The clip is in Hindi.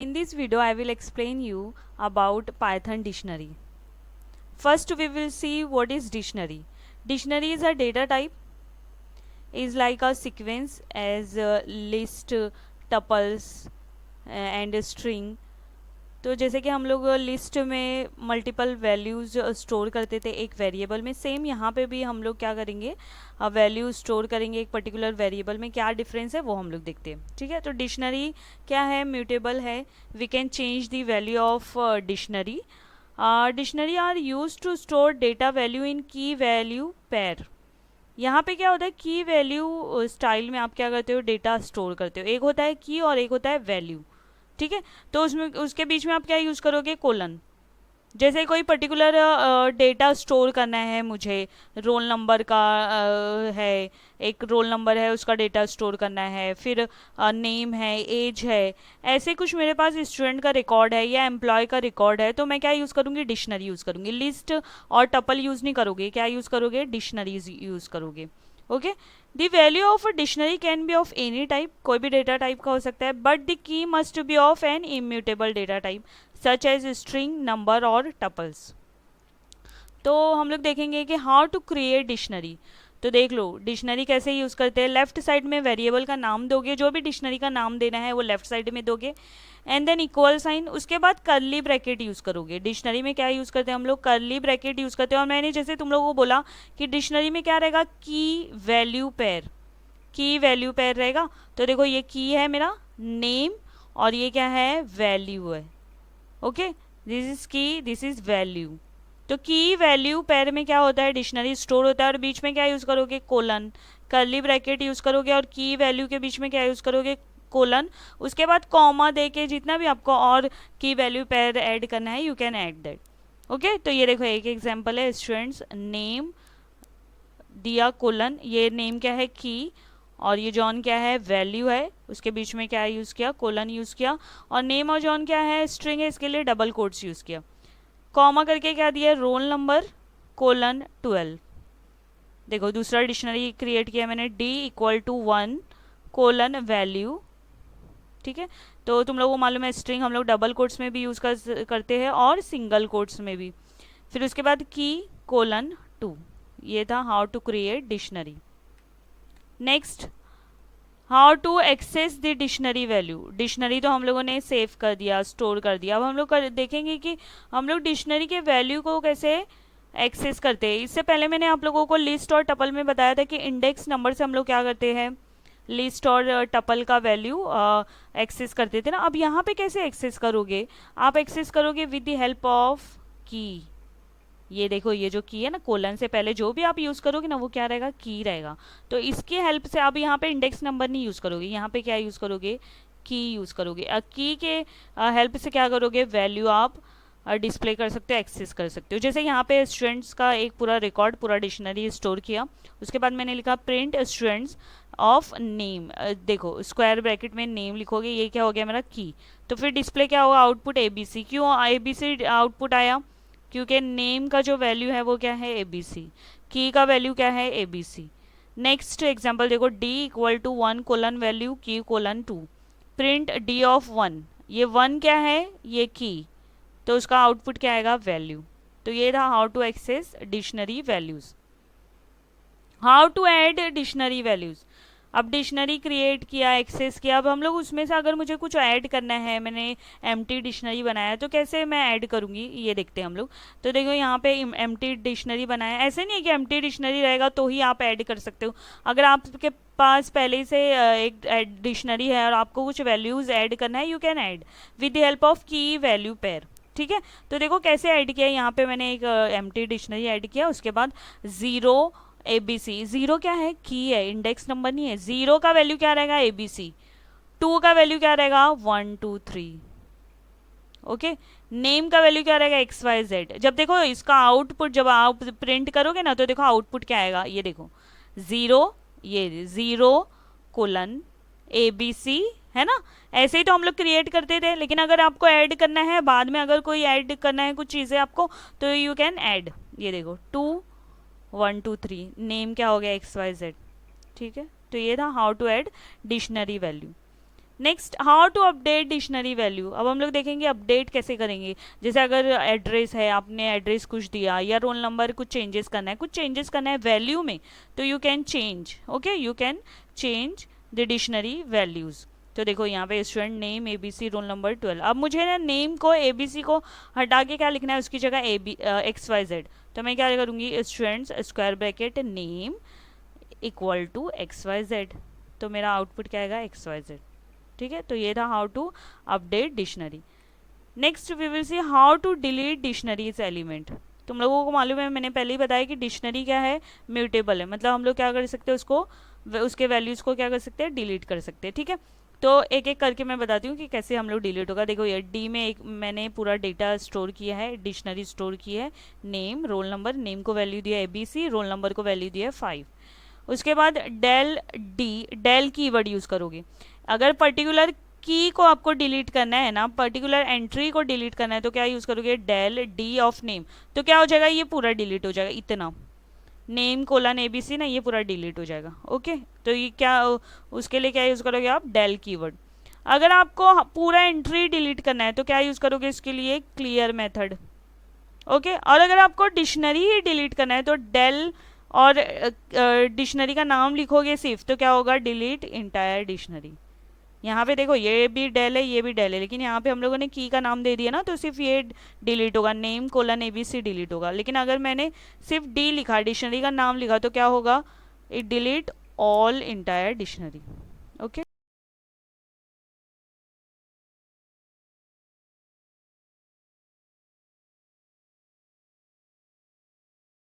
In this video, I will explain you about Python dictionary. First, we will see what is dictionary. Dictionary is a data type, is like a sequence as list, tuples and string. तो जैसे कि हम लोग लिस्ट में मल्टीपल वैल्यूज़ स्टोर करते थे एक वेरिएबल में, सेम यहाँ पे भी हम लोग क्या करेंगे, वैल्यू स्टोर करेंगे एक पर्टिकुलर वेरिएबल में. क्या डिफरेंस है वो हम लोग देखते हैं. ठीक है, तो डिक्शनरी क्या है, म्यूटेबल है. We can change the value of dictionary. Dictionary are use to store data value in key value pair. यहाँ पे क्या होता है, की वैल्यू स्टाइल में आप क्या करते हो, डेटा स्टोर करते हो. एक होता है की और एक होता है वैल्यू. ठीक है, तो उसमें उसके बीच में आप क्या यूज़ करोगे, कोलन. जैसे कोई पर्टिकुलर डेटा स्टोर करना है मुझे, रोल नंबर का है, एक रोल नंबर है उसका डेटा स्टोर करना है, फिर नेम है, एज है, ऐसे कुछ मेरे पास स्टूडेंट का रिकॉर्ड है या एम्प्लॉय का रिकॉर्ड है, तो मैं क्या यूज़ करूँगी, डिक्शनरी यूज़ करूँगी. लिस्ट और टपल यूज़ नहीं करोगे, क्या यूज़ करोगे, डिक्शनरीज यूज़ करोगे. Okay, the value of a dictionary can be of any type, कोई भी डेटा टाइप का हो सकता है, but the key must be of an immutable data type such as string, number और टपल्स. तो हम लोग देखेंगे कि हाउ टू क्रिएट डिक्शनरी. तो देख लो डिक्शनरी कैसे यूज़ करते हैं. लेफ्ट साइड में वेरिएबल का नाम दोगे, जो भी डिक्शनरी का नाम देना है वो लेफ्ट साइड में दोगे, एंड देन इक्वल साइन, उसके बाद कर्ली ब्रैकेट यूज़ करोगे. डिक्शनरी में क्या यूज़ करते हैं हम लोग, कर्ली ब्रैकेट यूज़ करते हैं. और मैंने जैसे तुम लोगों को बोला कि डिक्शनरी में क्या रहेगा, की वैल्यू पेयर, की वैल्यू पेयर रहेगा. तो देखो ये की है मेरा नेम और ये क्या है, वैल्यू है. ओके, दिस इज की, दिस इज वैल्यू. तो की वैल्यू पेयर में क्या होता है, डिक्शनरी स्टोर होता है, और बीच में क्या यूज़ करोगे, कोलन, कर्ली ब्रैकेट यूज़ करोगे, और की वैल्यू के बीच में क्या यूज़ करोगे, कोलन. उसके बाद कॉमा दे के जितना भी आपको और की वैल्यू पेयर ऐड करना है, you can add that. Okay, तो ये देखो एक एग्जांपल है, स्टूडेंट्स नेम दिया कोलन, ये नेम क्या है, की, और ये जॉन क्या है, वैल्यू है, उसके बीच में क्या यूज़ किया, कोलन यूज़ किया, और नेम और जॉन क्या है, स्ट्रिंग है, इसके लिए डबल कोट्स यूज़ किया. कॉमा करके क्या दिया, रोल नंबर कोलन 12. देखो दूसरा डिक्शनरी क्रिएट किया मैंने, D equal to 1 colon value. ठीक है, तो तुम लोगों को मालूम है स्ट्रिंग हम लोग डबल कोट्स में भी यूज़ करते हैं और सिंगल कोट्स में भी. फिर उसके बाद की कोलन 2. ये था how to create dictionary. Next, how to access the dictionary value. Dictionary तो हम लोगों ने सेव कर दिया, स्टोर कर दिया. अब हम लोग देखेंगे कि हम लोग डिक्शनरी के वैल्यू को कैसे एक्सेस करते हैं. इससे पहले मैंने आप लोगों को लिस्ट और टपल में बताया था कि इंडेक्स नंबर से हम लोग क्या करते हैं, लिस्ट और टपल का वैल्यू एक्सेस करते थे ना. अब यहाँ पे कैसे एक्सेस करोगे, आप एक्सेस करोगे विद द हेल्प ऑफ की. ये देखो ये जो की है ना, कोलन से पहले जो भी आप यूज़ करोगे ना वो क्या रहेगा, की रहेगा. तो इसकी हेल्प से आप यहाँ पे इंडेक्स नंबर नहीं यूज़ करोगे, यहाँ पे क्या यूज़ करोगे, की यूज़ करोगे. की के हेल्प से क्या करोगे, वैल्यू आप डिस्प्ले कर सकते हो, एक्सेस कर सकते हो. जैसे यहाँ पे स्टूडेंट्स का एक पूरा रिकॉर्ड, पूरा डिक्शनरी स्टोर किया. उसके बाद मैंने लिखा प्रिंट स्टूडेंट्स ऑफ नेम. देखो स्क्वायर ब्रैकेट में नेम लिखोगे, ये क्या हो गया मेरा की. तो फिर डिस्प्ले क्या होगा, आउटपुट ABC. क्यों ABC आउटपुट आया, क्योंकि नेम का जो वैल्यू है वो क्या है, ABC. की का वैल्यू क्या है, ABC. नेक्स्ट एग्जांपल देखो, D equal to 1 colon value key colon 2. Print D of 1, ये 1 क्या है, ये की, तो उसका आउटपुट क्या आएगा, वैल्यू. तो ये था how to access dictionary values. How to add dictionary values. अब डिक्शनरी क्रिएट किया, एक्सेस किया. अब हम लोग उसमें से अगर मुझे कुछ ऐड करना है, मैंने एम्प्टी डिक्शनरी बनाया, तो कैसे मैं ऐड करूँगी ये देखते हैं हम लोग. तो देखो यहाँ पे एम्प्टी डिक्शनरी बनाया. ऐसे नहीं है कि एम्प्टी डिक्शनरी रहेगा तो ही आप ऐड कर सकते हो. अगर आपके पास पहले से एक डिक्शनरी है और आपको कुछ वैल्यूज़ ऐड करना है, you can add with the help of की वैल्यू पेयर. ठीक है, तो देखो कैसे ऐड किया. यहाँ पे मैंने एक एम्प्टी डिक्शनरी ऐड किया. उसके बाद 0 ABC. 0 क्या है, की है, इंडेक्स नंबर नहीं है. 0 का वैल्यू क्या रहेगा, ABC. 2 का वैल्यू क्या रहेगा, 1 2 3. ओके, नेम का वैल्यू क्या रहेगा, XYZ. जब देखो इसका आउटपुट जब आप प्रिंट करोगे ना, तो देखो आउटपुट क्या आएगा, ये देखो 0, ये 0 कोलन ABC है ना. ऐसे ही तो हम लोग क्रिएट करते थे. लेकिन अगर आपको ऐड करना है बाद में, अगर कोई ऐड करना है कुछ चीज़ें आपको, तो यू कैन ऐड. ये देखो 2 1 2 3, नेम क्या हो गया, XYZ. ठीक है, तो ये था how to add dictionary value. Next, how to update dictionary value. अब हम लोग देखेंगे अपडेट कैसे करेंगे। जैसे अगर एड्रेस है, आपने एड्रेस कुछ दिया या रोल नंबर कुछ चेंजेस करना है, कुछ चेंजेस करना है वैल्यू में, तो you can change, okay, you can change the dictionary values. तो देखो यहाँ पे student name ABC roll number 12। अब मुझे ना नेम को ABC को हटा के क्या लिखना है, उसकी जगह XYZ। तो मैं क्या करूँगी, students square bracket name equal to XYZ। तो मेरा आउटपुट क्या आएगा, XYZ। ठीक है, तो ये था how to update dictionary. Next we will see how to delete dictionaries element. तुम लोगों को मालूम है, मैंने पहले ही बताया कि डिक्शनरी क्या है, म्यूटेबल है, मतलब हम लोग क्या कर सकते हैं उसको, उसके वैल्यूज़ को क्या कर सकते हैं, डिलीट कर सकते हैं। ठीक है, तो एक एक करके मैं बताती हूँ कि कैसे हम लोग डिलीट होगा। देखो ये डी में एक मैंने पूरा डेटा स्टोर किया है, डिक्शनरी स्टोर की है, नेम रोल नंबर, नेम को वैल्यू दिया ABC, रोल नंबर को वैल्यू दिया 5। उसके बाद डेल कीवर्ड यूज़ करोगे। अगर पर्टिकुलर की को आपको डिलीट करना है ना, पर्टिकुलर एंट्री को डिलीट करना है, तो क्या यूज़ करोगे, डेल डी ऑफ नेम। तो क्या हो जाएगा, ये पूरा डिलीट हो जाएगा, इतना नेम कोलन ABC ना, ये पूरा डिलीट हो जाएगा। ओके, तो ये क्या, उसके लिए क्या यूज़ करोगे आप, डेल कीवर्ड। अगर आपको पूरा एंट्री डिलीट करना है तो क्या यूज़ करोगे, इसके लिए क्लियर मेथड। ओके, और अगर आपको डिक्शनरी ही डिलीट करना है तो डेल और डिक्शनरी का नाम लिखोगे सिर्फ, तो क्या होगा, डिलीट इंटायर डिक्शनरी। यहाँ पे देखो ये भी डेल है, ये भी डेल है, लेकिन यहाँ पे हम लोगों ने की का नाम दे दिया ना, तो सिर्फ ये डिलीट होगा, नेम कोलन ABC डिलीट होगा। लेकिन अगर मैंने सिर्फ डी लिखा, डिक्शनरी का नाम लिखा, तो क्या होगा, it delete all entire dictionary. Okay.